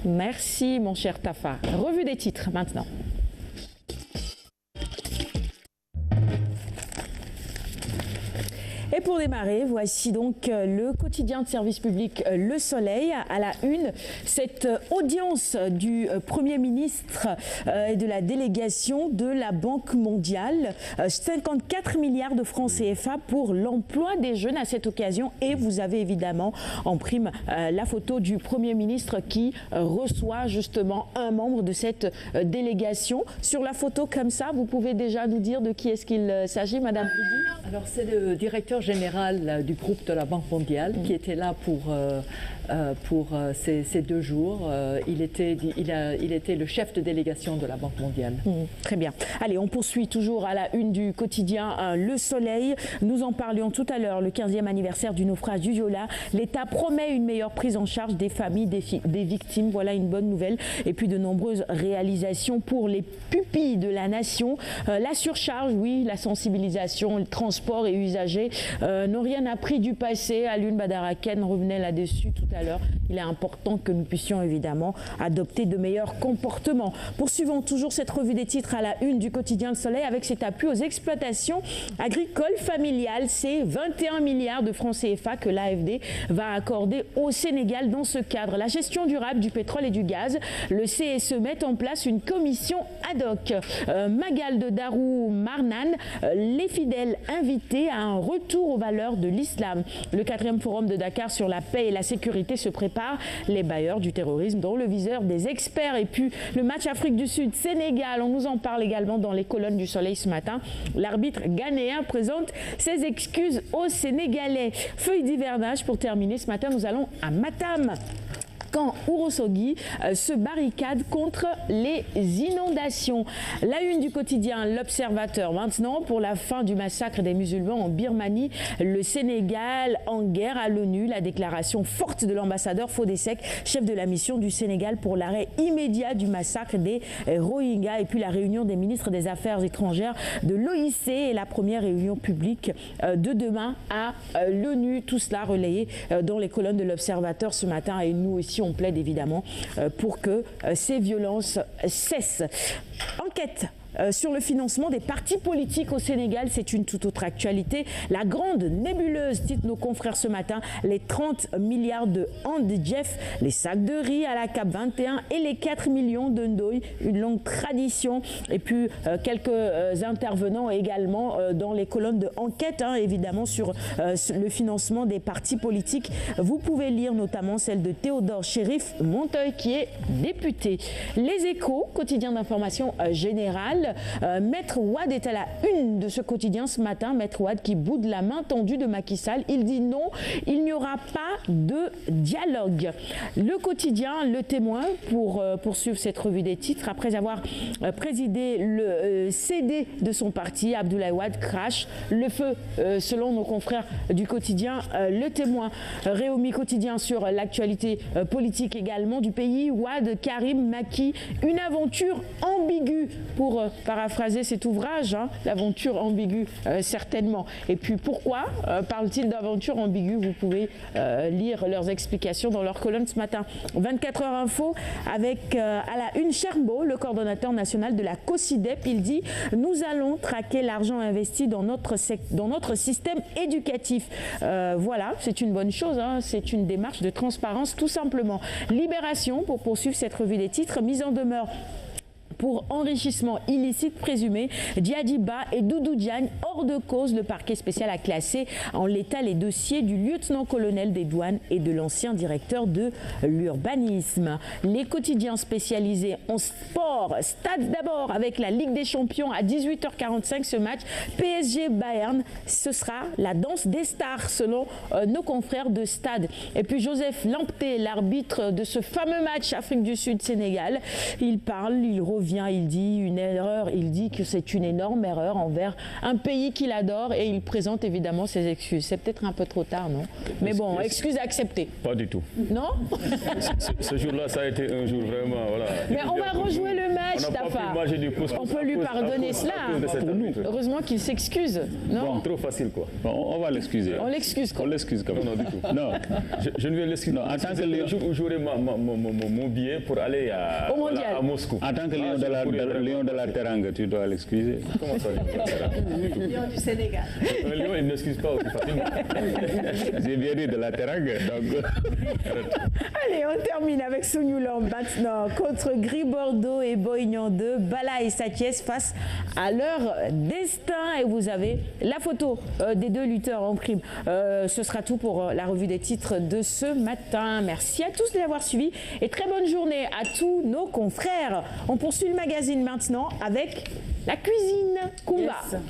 Merci mon cher Tafa. Revue des titres maintenant. Et pour démarrer, voici donc le quotidien de service public Le Soleil. À la une, cette audience du Premier ministre et de la délégation de la Banque mondiale. 54 milliards de francs CFA pour l'emploi des jeunes à cette occasion. Et vous avez évidemment en prime la photo du Premier ministre qui reçoit justement un membre de cette délégation. Sur la photo comme ça, vous pouvez déjà nous dire de qui est-ce qu'il s'agit, Madame Proudy? Alors c'est le directeur général du groupe de la Banque mondiale qui était là pour ces 2 jours. Il était le chef de délégation de la Banque mondiale. Très bien. Allez, on poursuit toujours à la une du quotidien Le Soleil. Nous en parlions tout à l'heure, le 15e anniversaire du naufrage du Joola. L'État promet une meilleure prise en charge des familles des victimes. Voilà une bonne nouvelle. Et puis de nombreuses réalisations pour les pupilles de la nation. La surcharge, oui, la sensibilisation, le transport et usagers n'ont rien appris du passé. Alioune Badara Ken revenait là-dessus tout à l'heure. Il est important que nous puissions évidemment adopter de meilleurs comportements. Poursuivons toujours cette revue des titres à la une du quotidien Le Soleil avec cet appui aux exploitations agricoles familiales. C'est 21 milliards de francs CFA que l'AFD va accorder au Sénégal dans ce cadre. La gestion durable du pétrole et du gaz. Le CSE met en place une commission ad hoc. Magal de Darou Marnan, les fidèles invités à un retour aux valeurs de l'islam. Le 4e forum de Dakar sur la paix et la sécurité se prépare. Les bailleurs du terrorisme dans le viseur des experts. Et puis le match Afrique du Sud-Sénégal, on nous en parle également dans les colonnes du Soleil ce matin. L'arbitre ghanéen présente ses excuses aux Sénégalais. Feuille d'hivernage pour terminer ce matin, nous allons à Matam. Quand Ourossogui se barricade contre les inondations. La une du quotidien L'Observateur maintenant pour la fin du massacre des musulmans en Birmanie. Le Sénégal en guerre à l'ONU. La déclaration forte de l'ambassadeur Fodé-Sek, chef de la mission du Sénégal pour l'arrêt immédiat du massacre des Rohingyas. Et puis la réunion des ministres des Affaires étrangères de l'OIC et la première réunion publique de demain à l'ONU. Tout cela relayé dans les colonnes de L'Observateur ce matin. Et nous aussi, on plaide évidemment pour que ces violences cessent. Enquête sur le financement des partis politiques au Sénégal, c'est une toute autre actualité. La grande nébuleuse, disent nos confrères ce matin, les 30 milliards de handjef, les sacs de riz à la CAP 21 et les 4 millions de ndoy, une longue tradition. Et puis quelques intervenants également dans les colonnes de enquête, évidemment, sur le financement des partis politiques. Vous pouvez lire notamment celle de Théodore Chérif Monteuil, qui est député. Les Échos, quotidien d'information générale. Maître Wade est à la une de ce quotidien ce matin. Maître Wade qui boude la main tendue de Macky Sall. Il dit non, il n'y aura pas de dialogue. Le quotidien, Le Témoin, pour poursuivre cette revue des titres. Après avoir présidé le CD de son parti, Abdoulaye Wade crache le feu, selon nos confrères du quotidien Le Témoin. Réumi quotidien sur l'actualité politique également du pays. Wade, Karim, Macky, une aventure ambiguë pour paraphraser cet ouvrage, l'aventure ambiguë certainement. Et puis pourquoi parle-t-il d'aventure ambiguë? Vous pouvez lire leurs explications dans leur colonne ce matin. 24 heures info avec à la une Cherbo, le coordonnateur national de la COSIDEP. Il dit « Nous allons traquer l'argent investi dans notre système éducatif ». Voilà, c'est une bonne chose, c'est une démarche de transparence tout simplement. Libération, pour poursuivre cette revue des titres, mise en demeure pour enrichissement illicite présumé, Diadiba et Doudou Diagne hors de cause. Le parquet spécial a classé en l'état les dossiers du lieutenant-colonel des douanes et de l'ancien directeur de l'urbanisme. Les quotidiens spécialisés en sport, Stade d'abord avec la Ligue des Champions à 18h45 ce match. PSG Bayern, ce sera la danse des stars selon nos confrères de Stade. Et puis Joseph Lamptey, l'arbitre de ce fameux match Afrique du Sud-Sénégal, il revient revient, il dit une erreur, il dit que c'est une énorme erreur envers un pays qu'il adore et il présente évidemment ses excuses. C'est peut-être un peu trop tard, non? Mais bon, excuses acceptées. Pas du tout. Non? Ce jour-là, ça a été un jour vraiment, voilà. Mais on va rejouer le match, Tafa. On peut lui pardonner cela. Heureusement qu'il s'excuse, non? Bon, trop facile, quoi. Bon, on va l'excuser. On l'excuse, quoi. On l'excuse quand même. Non, du tout. Non. Je ne vais l'excuser. En tant que le jour où j'aurai mon billet pour aller au mondial. À Moscou. En tant que lion de la Teranga, tu dois l'excuser. Comment ça, Lion du Sénégal. Un lion, il ne s'excuse pas aussi facilement. J'ai bien dit de la Teranga. Donc... Allez, on termine avec Sognoulon maintenant contre Gris Bordeaux et Boignan 2. Bala et Sathiès face à leur destin. Et vous avez la photo des deux lutteurs en prime. Ce sera tout pour la revue des titres de ce matin. Merci à tous de l'avoir suivi et très bonne journée à tous nos confrères. On poursuit le magazine maintenant avec la cuisine. Kumba. Yes.